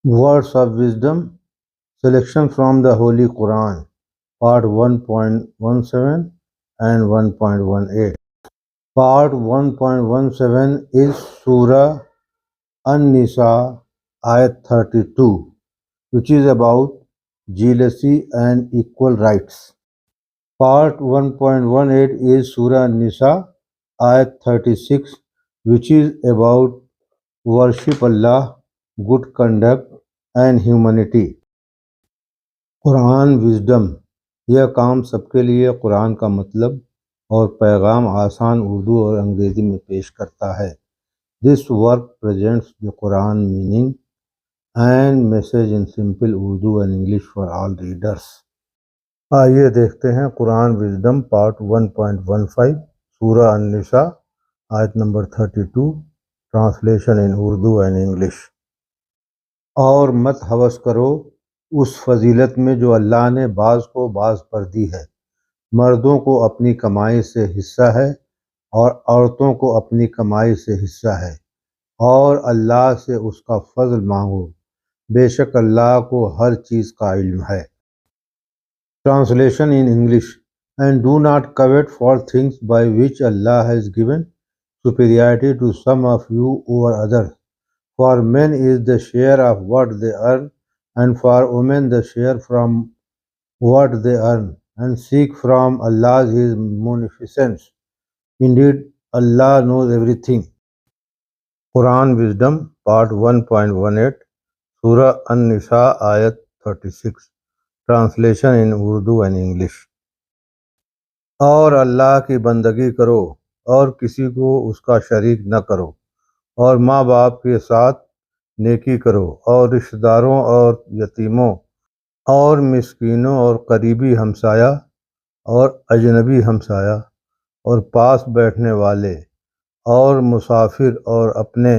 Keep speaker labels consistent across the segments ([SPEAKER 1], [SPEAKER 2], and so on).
[SPEAKER 1] Words of Wisdom Selection from the Holy Quran, Part 1.17 and 1.18. Part 1.17 is Surah An-Nisa, Ayat 32, which is about jealousy and equal rights. Part 1.18 is Surah An-Nisa, Ayat 36, which is about worship Allah, good conduct and humanity. Quran wisdom यह काम सबके लिए कुरान का मतलब और पैगाम आसान उर्दू और अंग्रेज़ी में पेश करता है। This work presents the Quran meaning and message in simple Urdu and English for all readers. आइए देखते हैं कुरान विज़डम पार्ट 1.15 सूरह अन-निसा आयत number 32 translation in Urdu and English. और मत हवस करो उस फजीलत में जो अल्लाह ने बाज़ को बाज़ पर दी है। मर्दों को अपनी कमाई से हिस्सा है और औरतों को अपनी कमाई से हिस्सा है, और अल्लाह से उसका फजल मांगो, बेशक अल्लाह को हर चीज़ का इल्म है। Translation in English and do not covet for things by which Allah has given superiority to some of you over others, for men is the share of what they earn, and for women the share from what they earn, and seek from Allah His munificence. Indeed, Allah knows everything. Quran Wisdom Part 1.18 Surah An-Nisa Ayat 36 Translation in Urdu and English। और अल्लाह की बंदगी करो और किसी को उसका शरीक न करो, और माँ बाप के साथ नेकी करो, और रिश्तेदारों और यतीमों और मिस्कीनों और करीबी हमसाया और अजनबी हमसाया और पास बैठने वाले और मुसाफिर और अपने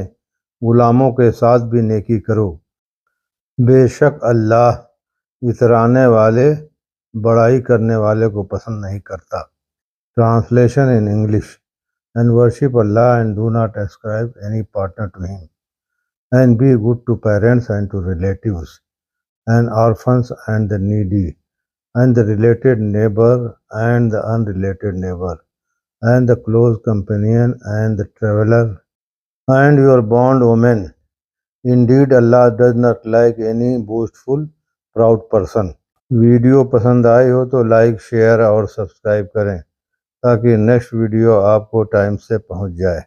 [SPEAKER 1] गुलामों के साथ भी नेकी करो। बेशक अल्लाह इतराने वाले बड़ाई करने वाले को पसंद नहीं करता। Translation in English and worship Allah and do not ascribe any partner to him, and be good to parents and to relatives and orphans and the needy and the related neighbor and the unrelated neighbor and the close companion and the traveler and your bondwoman. Indeed, Allah does not like any boastful, proud person. Video पसंद आई हो तो like, share और subscribe करें ताकि next video आपको time से पहुंच जाए।